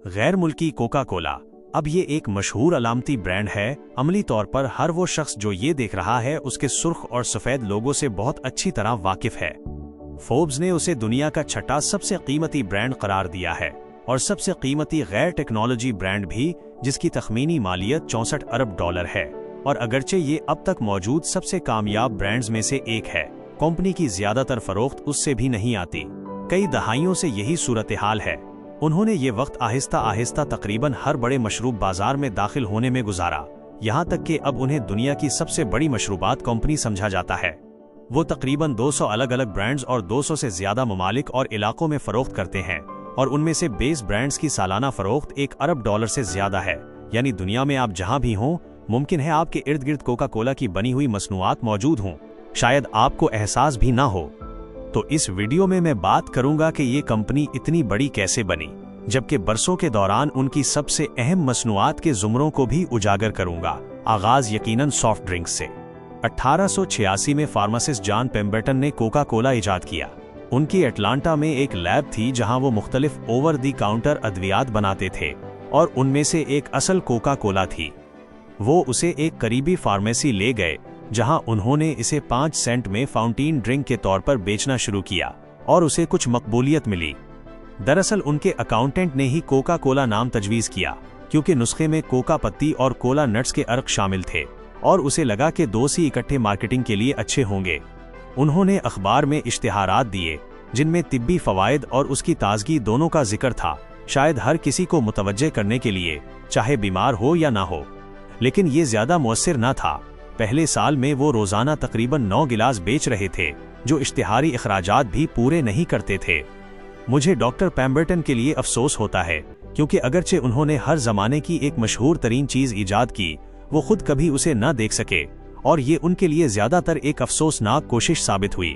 गैर मुल्की Coca Cola. अब ये एक मशहूर अलामती ब्रांड है। अमली तौर पर हर वो शख्स जो ये देख रहा है उसके सुर्ख और सफ़ेद लोगों से बहुत अच्छी तरह वाकिफ है। फोर्ब्स ने उसे दुनिया का छठा सबसे कीमती ब्रांड करार दिया है और सबसे कीमती गैर टेक्नोलॉजी ब्रांड भी, जिसकी तखमीनी मालियत 64 अरब डॉलर है। और अगरचे ये अब तक मौजूद सबसे कामयाब ब्रांड्स में से एक है, कंपनी की ज्यादातर फरोख्त उससे भी नहीं आती। कई दहाइयों से यही सूरत हाल है। उन्होंने ये वक्त आहिस्ता आहिस्ता तकरीबन हर बड़े मशरूब बाजार में दाखिल होने में गुजारा, यहाँ तक कि अब उन्हें दुनिया की सबसे बड़ी मशरूबात कंपनी समझा जाता है। वो तकरीबन 200 अलग अलग ब्रांड्स और 200 से ज्यादा ममालिक और इलाकों में फरोख्त करते हैं, और उनमें से 20 ब्रांड्स की सालाना फरोख्त 1 अरब डॉलर से ज्यादा है। यानी दुनिया में आप जहां भी हों, मुमकिन है आपके इर्द गिर्द कोका कोला की बनी हुई मसनूआत मौजूद हों, शायद आपको एहसास भी ना हो। तो इस वीडियो में मैं बात करूंगा कि ये कंपनी इतनी बड़ी कैसे बनी, जबकि बरसों के दौरान उनकी सबसे अहम मसनूआत के जुमरों को भी उजागर करूंगा। आगाज यकीनन सॉफ्ट ड्रिंक्स से। 1886 में फार्मासिस्ट जॉन पेम्बरटन ने कोका कोला इजाद किया। उनकी एटलांटा में एक लैब थी जहां वो मुख्तलिफ ओवर दी काउंटर अद्वियात बनाते थे, और उनमें से एक असल कोका कोला थी। वो उसे एक करीबी फार्मेसी ले गए, जहां उन्होंने इसे 5 सेंट में फाउंटेन ड्रिंक के तौर पर बेचना शुरू किया, और उसे कुछ मकबूलियत मिली। दरअसल उनके अकाउंटेंट ने ही कोका कोला नाम तजवीज़ किया, क्योंकि नुस्खे में कोका पत्ती और कोला नट्स के अर्क शामिल थे, और उसे लगा कि 2 सी इकट्ठे मार्केटिंग के लिए अच्छे होंगे। उन्होंने अखबार में इश्तिहारात दिए जिनमें तिब्बी फवायद और उसकी ताजगी दोनों का जिक्र था, शायद हर किसी को मुतवज्जे करने के लिए, चाहे बीमार हो या ना हो। लेकिन ये ज्यादा मुअस्सिर न था। पहले साल में वो रोजाना तकरीबन 9 गिलास बेच रहे थे, जो इश्तिहारी अखराजात भी पूरे नहीं करते थे। मुझे डॉक्टर पेम्बरटन के लिए अफसोस होता है, क्योंकि अगरचे उन्होंने हर जमाने की एक मशहूर तरीन चीज ईजाद की, वो खुद कभी उसे न देख सके, और ये उनके लिए ज्यादातर एक अफसोसनाक कोशिश साबित हुई।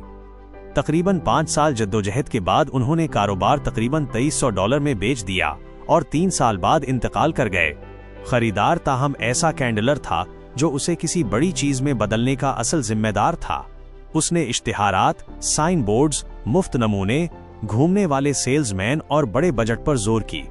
तकरीबन 5 साल जद्दोजहद के बाद उन्होंने कारोबार तकरीबन $2300 में बेच दिया, और 3 साल बाद इंतकाल कर गए। खरीदार ताहम ऐसा कैंडलर था जो उसे किसी बड़ी चीज में बदलने का असल जिम्मेदार था। उसने इश्तिहारात, साइन बोर्ड्स, मुफ्त नमूने, घूमने वाले सेल्समैन और बड़े बजट पर जोर की।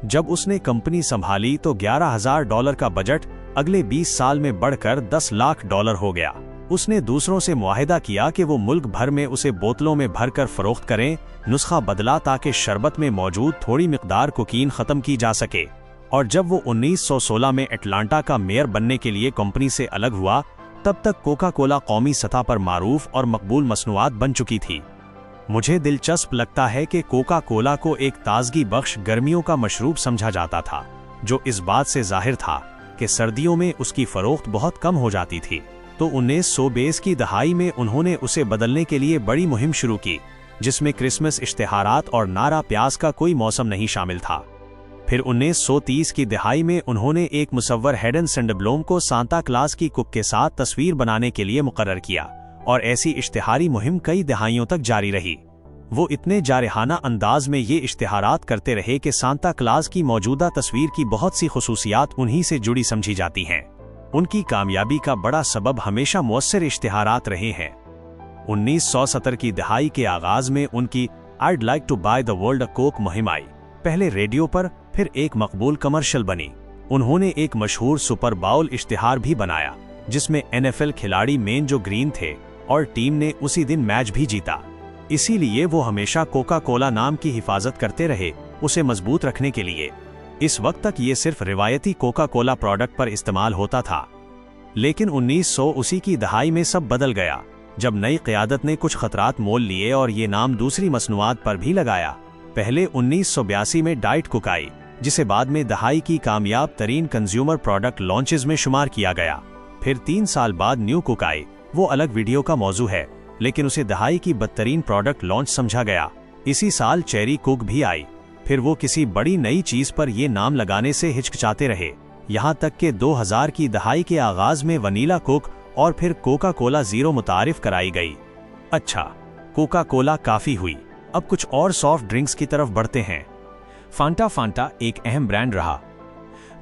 जब उसने कंपनी संभाली तो $11,000 का बजट अगले 20 साल में बढ़कर $10 लाख हो गया। उसने दूसरों से मुआहिदा किया कि वो मुल्क भर में उसे बोतलों में भरकर फरोख्त करें। नुस्खा बदला ताकि शरबत में मौजूद थोड़ी मिकदार कोकीन खत्म की जा सके। और जब वो 1916 में एटलांटा का मेयर बनने के लिए कंपनी से अलग हुआ, तब तक कोका कोला कौमी सतह पर मारूफ और मकबूल मसनूआत बन चुकी थी। मुझे दिलचस्प लगता है कि कोका कोला को एक ताजगी बख्श गर्मियों का मशरूब समझा जाता था, जो इस बात से जाहिर था कि सर्दियों में उसकी फरोख्त बहुत कम हो जाती थी। तो 1920 की दहाई में उन्होंने उसे बदलने के लिए बड़ी मुहिम शुरू की, जिसमें क्रिसमस इश्तिहारात और नारा प्याज का कोई मौसम नहीं शामिल था। फिर 1930 की दहाई में उन्होंने एक मुसव्वर हेडन सेंडब्लोम को सांता क्लास की कुक के साथ तस्वीर बनाने के लिए मुकर्रर किया, और ऐसी इश्तिहारी मुहिम कई दहाइयों तक जारी रही। वो इतने जारहाना अंदाज में ये इश्तिहारात करते रहे कि सांता क्लास की मौजूदा तस्वीर की बहुत सी खुसूसियात उन्हीं से जुड़ी समझी जाती हैं। उनकी कामयाबी का बड़ा सबब हमेशा मुअस्सिर इश्तिहारात रहे हैं। 1970 की दहाई के आगाज में उनकी "I'd like to buy the world a Coke" मुहिम आई। पहले रेडियो पर, फिर एक मकबूल कमर्शियल बनी। उन्होंने एक मशहूर सुपर बाउल इश्तिहार भी बनाया, जिसमें NFL खिलाड़ी मेंजो ग्रीन थे, और टीम ने उसी दिन मैच भी जीता। इसीलिए वो हमेशा कोका कोला नाम की हिफाजत करते रहे, उसे मजबूत रखने के लिए। इस वक्त तक ये सिर्फ रिवायती कोका कोला प्रोडक्ट पर इस्तेमाल होता था। लेकिन 1980 की दहाई में सब बदल गया, जब नई क़यादत ने कुछ खतरात मोल लिए और ये नाम दूसरी मसनूआत पर भी लगाया। पहले 1982 में डाइट कोक आई, जिसे बाद में दहाई की कामयाब तरीन कंज्यूमर प्रोडक्ट लॉन्चेस में शुमार किया गया। फिर 3 साल बाद न्यू कोक आई। वो अलग वीडियो का मौजू है, लेकिन उसे दहाई की बदतरीन प्रोडक्ट लॉन्च समझा गया। इसी साल चेरी कोक भी आई। फिर वो किसी बड़ी नई चीज पर ये नाम लगाने से हिचकिचाते रहे, यहाँ तक कि 2000 की दहाई के आगाज में वनीला कोक और फिर कोका कोला ज़ीरो मुतारिफ कराई गई। अच्छा, कोका कोला काफी हुई, अब कुछ और सॉफ्ट ड्रिंक्स की तरफ बढ़ते हैं। फांटा एक अहम ब्रांड रहा।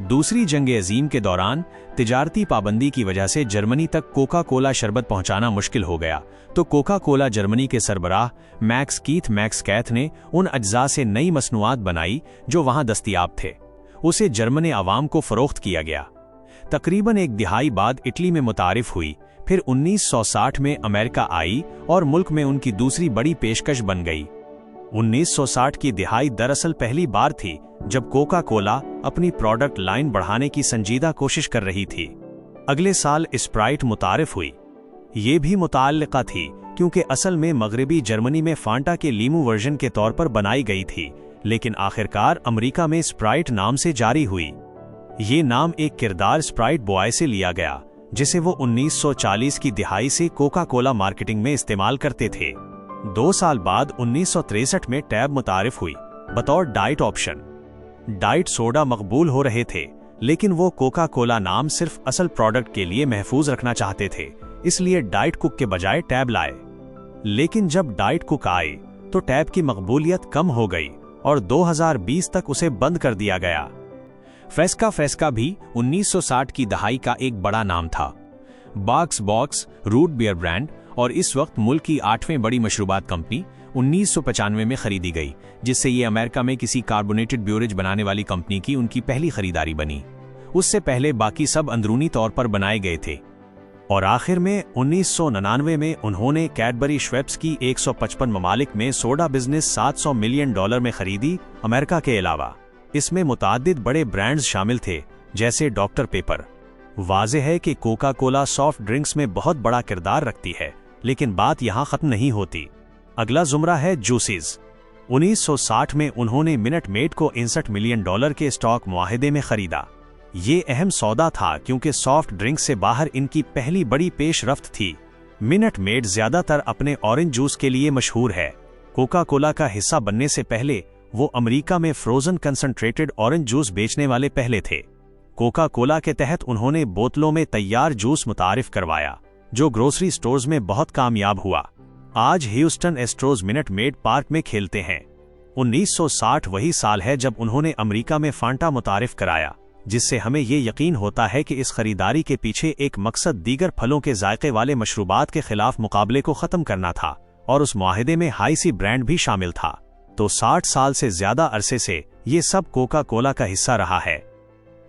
दूसरी जंग अजीम के दौरान तिजारती पाबंदी की वजह से जर्मनी तक कोका कोला शरबत पहुंचाना मुश्किल हो गया, तो कोका कोला जर्मनी के सरबराह मैक्स कैथ ने उन अज्जा से नई मसनूआत बनाई जो वहां दस्तयाब थे। उसे जर्मन आवाम को फरोख्त किया गया। तकरीबन एक दिहाई बाद इटली में मुतारिफ हुई, फिर 1960 में अमेरिका आई और मुल्क में उनकी दूसरी बड़ी पेशकश बन गई। 1960 की दिहाई दरअसल पहली बार थी जब कोका कोला अपनी प्रोडक्ट लाइन बढ़ाने की संजीदा कोशिश कर रही थी। अगले साल स्प्राइट मुतारिफ हुई। ये भी मुताल्लिका थी क्योंकि असल में मगरबी जर्मनी में फांटा के लीमू वर्जन के तौर पर बनाई गई थी, लेकिन आखिरकार अमेरिका में स्प्राइट नाम से जारी हुई। ये नाम एक किरदार स्प्राइट बॉय से लिया गया जिसे वो 1940 की दिहाई से कोका कोला मार्केटिंग में इस्तेमाल करते थे। 2 साल बाद 1963 में टैब मुतारिफ हुई बतौर डाइट ऑप्शन। डाइट सोडा मकबूल हो रहे थे, लेकिन वो कोका कोला नाम सिर्फ असल प्रोडक्ट के लिए महफूज रखना चाहते थे, इसलिए डाइट कुक के बजाय टैब लाए। लेकिन जब डाइट कुक आए तो टैब की मकबूलियत कम हो गई और 2020 तक उसे बंद कर दिया गया। फ्रेस्का भी 1960 की दहाई का एक बड़ा नाम था। बॉक्स रूट बियर ब्रांड और इस वक्त मुल्क की 8वीं बड़ी मशरूबात कंपनी 1995 में खरीदी गई, जिससे ये अमेरिका में किसी कार्बोनेटेड ब्यूरेज बनाने वाली कंपनी की उनकी पहली खरीदारी बनी। उससे पहले बाकी सब अंदरूनी तौर पर बनाए गए थे। और आखिर में 1999 में उन्होंने कैडबरी श्वेप्स की 155 ममालिक में सोडा बिजनेस $700 मिलियन में खरीदी, अमेरिका के अलावा। इसमें मुताद्दिद बड़े ब्रांड्स शामिल थे जैसे डॉक्टर पेपर। वाज़ेह है कि कोका कोला सॉफ्ट ड्रिंक्स में बहुत बड़ा किरदार रखती है, लेकिन बात यहाँ खत्म नहीं होती। अगला जुमरा है जूसेस। 1960 में उन्होंने मिनट मेड को $61 मिलियन के स्टॉक मुआहदे में खरीदा। ये अहम सौदा था क्योंकि सॉफ्ट ड्रिंक से बाहर इनकी पहली बड़ी पेशरफ्त थी। मिनट मेड ज्यादातर अपने ऑरेंज जूस के लिए मशहूर है। कोका कोला का हिस्सा बनने से पहले वो अमेरिका में फ्रोजन कंसंट्रेटेड ऑरेंज जूस बेचने वाले पहले थे। कोका कोला के तहत उन्होंने बोतलों में तैयार जूस मुतारिफ करवाया, जो ग्रोसरी स्टोर्स में बहुत कामयाब हुआ। आज ह्यूस्टन एस्ट्रोज मिनट मेड पार्क में खेलते हैं। 1960 वही साल है जब उन्होंने अमेरिका में फांटा मुतारिफ कराया, जिससे हमें ये यकीन होता है कि इस खरीदारी के पीछे एक मकसद दीगर फलों के जायके वाले मशरूबात के खिलाफ मुकाबले को खत्म करना था, और उस मुआहदे में हाई सी ब्रांड भी शामिल था। तो 60 साल से ज्यादा अरसे से ये सब कोका कोला का हिस्सा रहा है।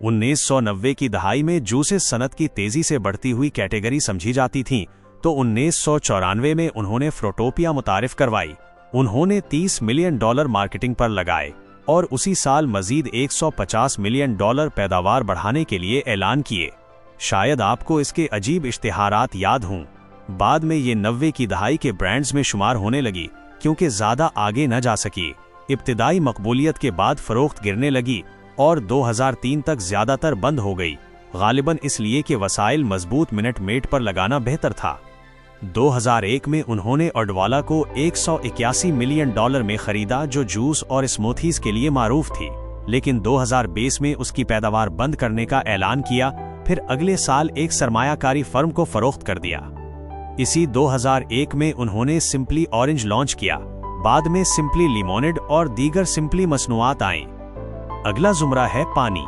1990 की दहाई में जूसेस सनत की तेजी से बढ़ती हुई कैटेगरी समझी जाती थी, तो 1994 में उन्होंने फ्रूटोपिया मुतारिफ करवाई। उन्होंने $30 मिलियन मार्केटिंग पर लगाए और उसी साल मजीद $150 मिलियन पैदावार बढ़ाने के लिए ऐलान किए। शायद आपको इसके अजीब इश्तिहारात याद हों। बाद में ये 90 की दहाई के ब्रांड्स में शुमार होने लगी क्योंकि ज्यादा आगे न जा सकी। इब्तिदाई मकबूलियत के बाद फरोख्त गिरने लगी और 2003 तक ज्यादातर बंद हो गई, गालिबन इसलिए कि वसाइल मजबूत मिनट मेड पर लगाना बेहतर था। 2001 में उन्होंने ओडवाला को $181 मिलियन में खरीदा, जो जूस और स्मूथीज के लिए मारूफ थी, लेकिन 2020 में उसकी पैदावार बंद करने का ऐलान किया। फिर अगले साल एक सरमायाकारी फर्म को फरोख्त कर दिया। इसी 2001 में उन्होंने सिंपली ऑरेंज लॉन्च किया। बाद में सिंपली लिमोनेड और दीगर सिंपली मसनूआत आईं। अगला जुमरा है पानी।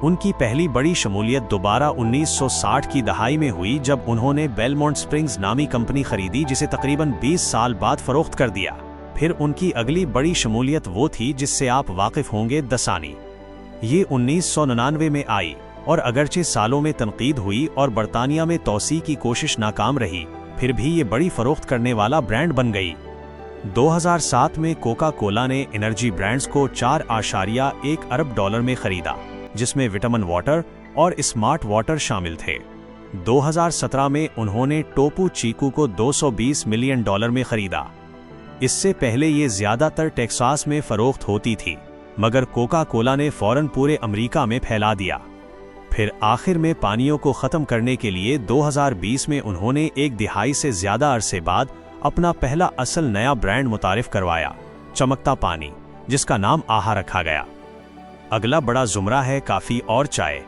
उनकी पहली बड़ी शमूलियत दोबारा 1960 की दहाई में हुई जब उन्होंने बेलमोंट स्प्रिंग्स नामी कंपनी खरीदी, जिसे तकरीबन 20 साल बाद फरोख्त कर दिया। फिर उनकी अगली बड़ी शमूलियत वो थी जिससे आप वाकिफ होंगे, दसानी। ये 1999 में आई और अगरचे सालों में तनकीद हुई और बरतानिया में तौसी की कोशिश नाकाम रही, फिर भी ये बड़ी फरोख्त करने वाला ब्रांड बन गई। 2007 में कोका कोला ने एनर्जी ब्रांड्स को $4.1 अरब में खरीदा, जिसमें विटामिन वाटर और स्मार्ट वाटर शामिल थे। 2017 में उन्होंने टोपू चीकू को $220 मिलियन में खरीदा। इससे पहले ये ज्यादातर टेक्सास में फरोख्त होती थी, मगर कोका कोला ने फौरन पूरे अमेरिका में फैला दिया। फिर आखिर में पानियों को खत्म करने के लिए 2020 में उन्होंने एक दिहाई से ज्यादा अरसे बाद अपना पहला असल नया ब्रांड मुतारिफ करवाया, चमकता पानी, जिसका नाम आहा रखा गया। अगला बड़ा जुमरा है काफी और चाय।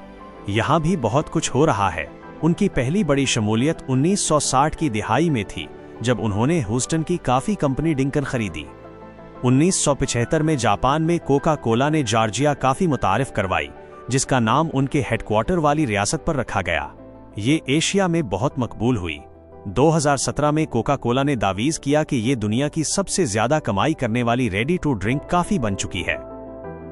यहाँ भी बहुत कुछ हो रहा है। उनकी पहली बड़ी शमूलियत 1960 की दिहाई में थी जब उन्होंने ह्यूस्टन की काफी कंपनी डिंकन खरीदी। 1975 में जापान में कोका कोला ने जॉर्जिया काफी मुतारिफ करवाई, जिसका नाम उनके हेडक्वार्टर वाली रियासत पर रखा गया। ये एशिया में बहुत मकबूल हुई। 2017 में कोका कोला ने दावीज किया कि ये दुनिया की सबसे ज्यादा कमाई करने वाली रेडी टू ड्रिंक कॉफी बन चुकी है।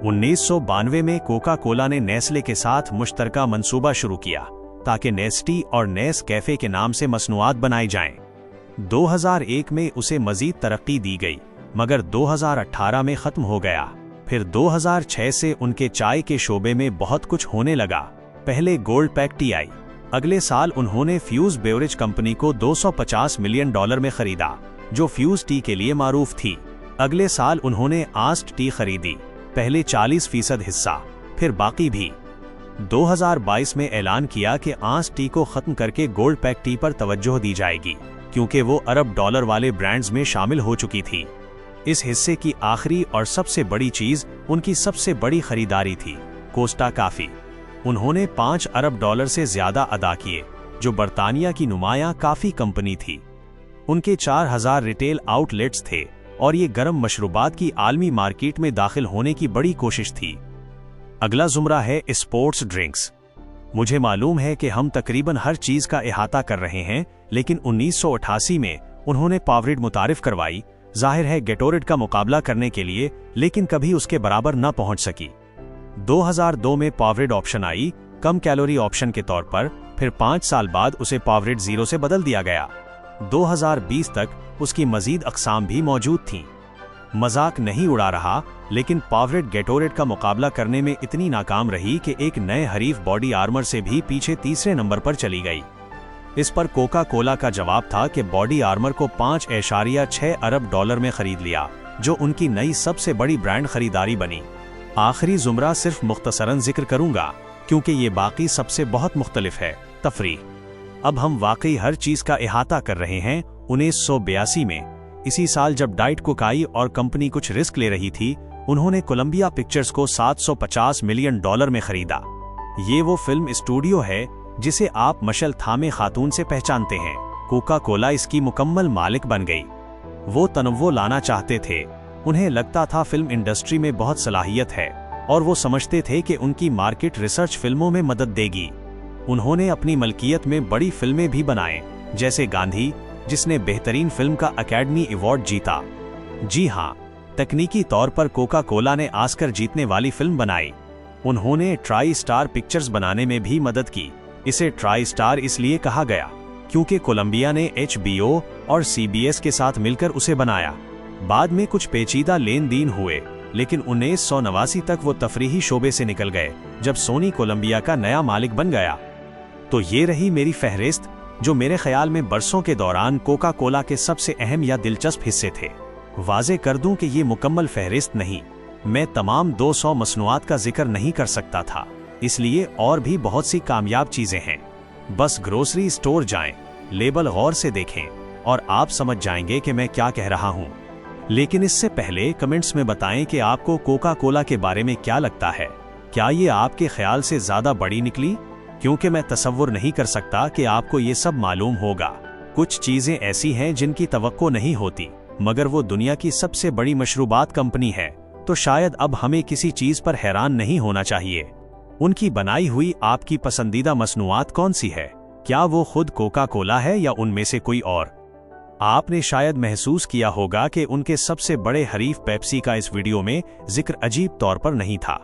1992 में कोका कोला ने नेस्ले के साथ मुश्तरका मंसूबा शुरू किया ताकि नेस्टी और नेस कैफे के नाम से मसनूआत बनाई जाएं। 2001 में उसे मजीद तरक्की दी गई, मगर 2018 में खत्म हो गया। फिर 2006 से उनके चाय के शोबे में बहुत कुछ होने लगा। पहले गोल्ड पैक टी आई। अगले साल उन्होंने फ्यूज बेवरेज कंपनी को $250 मिलियन में खरीदा, जो फ्यूज टी के लिए मारूफ थी। अगले साल उन्होंने आस्ट टी खरीदी, पहले 40% हिस्सा, फिर बाकी भी। 2022 में ऐलान किया कि आस्ट टी को खत्म करके गोल्ड पैक टी पर तवज्जो दी जाएगी, क्योंकि वो अरब डॉलर वाले ब्रांड्स में शामिल हो चुकी थी। इस हिस्से की आखिरी और सबसे बड़ी चीज उनकी सबसे बड़ी खरीदारी थी, कोस्टा कॉफी। उन्होंने $5 अरब से ज्यादा अदा किए, जो बर्तानिया की नुमायां कॉफी कंपनी थी। उनके 4000 रिटेल आउटलेट्स थे और ये गर्म मशरूबात की आलमी मार्केट में दाखिल होने की बड़ी कोशिश थी। अगला जुमरा है स्पोर्ट्स ड्रिंक्स। मुझे मालूम है कि हम तकरीबन हर चीज का इहाता कर रहे हैं, लेकिन 1988 में उन्होंने पावरेड मुतारिफ करवाई, जाहिर है गेटोरेड का मुकाबला करने के लिए, लेकिन कभी उसके बराबर न पहुंच सकी। 2002 में पावरेड ऑप्शन आई, कम कैलोरी ऑप्शन के तौर पर। फिर 5 साल बाद उसे पावरेड 0 से बदल दिया गया। 2020 तक उसकी मजीद अक़साम भी मौजूद थीं। मजाक नहीं उड़ा रहा, लेकिन पावरेड गेटोरेड का मुकाबला करने में इतनी नाकाम रही कि एक नए हरीफ बॉडी आर्मर से भी पीछे तीसरे नंबर पर चली गई। इस पर कोका कोला का जवाब था कि बॉडी आर्मर को $5.6 अरब में खरीद लिया, जो उनकी नई सबसे बड़ी ब्रांड खरीदारी बनी। आखिरी जुमरा सिर्फ मुख्तसरन जिक्र करूंगा, क्योंकि ये बाकी सबसे बहुत मुख्तलिफ है, तफरीह। अब हम वाकई हर चीज का इहाता कर रहे हैं। 1982 में, इसी साल जब डाइट कोकाई और कंपनी कुछ रिस्क ले रही थी, उन्होंने कोलंबिया पिक्चर्स को $750 मिलियन में खरीदा। ये वो फिल्म स्टूडियो है जिसे आप मशल थामे खातून से पहचानते हैं। कोका कोला इसकी मुकम्मल मालिक बन गई। वो तनव्वो लाना चाहते थे। उन्हें लगता था फिल्म इंडस्ट्री में बहुत सलाहियत है और वो समझते थे कि उनकी मार्केट रिसर्च फिल्मों में मदद देगी। उन्होंने अपनी मलकियत में बड़ी फिल्में भी बनाए, जैसे गांधी, जिसने बेहतरीन फिल्म का अकेडमी अवार्ड जीता। जी हाँ, तकनीकी तौर पर कोका कोला ने ऑस्कर जीतने वाली फिल्म बनाई। उन्होंने ट्राई स्टार पिक्चर्स बनाने में भी मदद की। इसे ट्राई स्टार इसलिए कहा गया क्योंकि कोलंबिया ने HBO और CBS के साथ मिलकर उसे बनाया। बाद में कुछ पेचीदा लेन देन हुए, लेकिन 1989 तक वो तफरीही शोबे से निकल गए, जब सोनी कोलंबिया का नया मालिक बन गया। तो ये रही मेरी फहरिस्त, जो मेरे ख्याल में बरसों के दौरान कोका कोला के सबसे अहम या दिलचस्प हिस्से थे। वाज़े कर दूं कि ये मुकम्मल फहरिस्त नहीं, मैं तमाम 200 मसनूआत का जिक्र नहीं कर सकता था, इसलिए और भी बहुत सी कामयाब चीजें हैं। बस ग्रोसरी स्टोर जाएं, लेबल गौर से देखें और आप समझ जाएंगे कि मैं क्या कह रहा हूं। लेकिन इससे पहले कमेंट्स में बताएं कि आपको कोका कोला के बारे में क्या लगता है। क्या ये आपके ख्याल से ज्यादा बड़ी निकली? क्योंकि मैं तसव्वुर नहीं कर सकता कि आपको ये सब मालूम होगा। कुछ चीजें ऐसी हैं जिनकी तवक्को नहीं होती, मगर वो दुनिया की सबसे बड़ी मशरूबात कंपनी है, तो शायद अब हमें किसी चीज पर हैरान नहीं होना चाहिए। उनकी बनाई हुई आपकी पसंदीदा मसनूआत कौन सी है? क्या वो खुद कोका कोला है या उनमें से कोई और? आपने शायद महसूस किया होगा कि उनके सबसे बड़े हरीफ पेप्सी का इस वीडियो में जिक्र अजीब तौर पर नहीं था।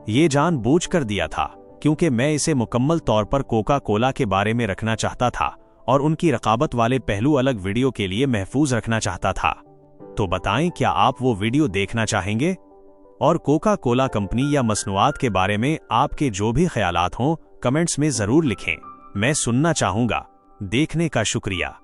ये जानबूझ कर दिया था, क्योंकि मैं इसे मुकम्मल तौर पर कोका कोला के बारे में रखना चाहता था और उनकी रकाबत वाले पहलू अलग वीडियो के लिए महफूज रखना चाहता था। तो बताएं, क्या आप वो वीडियो देखना चाहेंगे? और कोका कोला कंपनी या मसनूआत के बारे में आपके जो भी ख्यालात हों, कमेंट्स में जरूर लिखें। मैं सुनना चाहूंगा। देखने का शुक्रिया।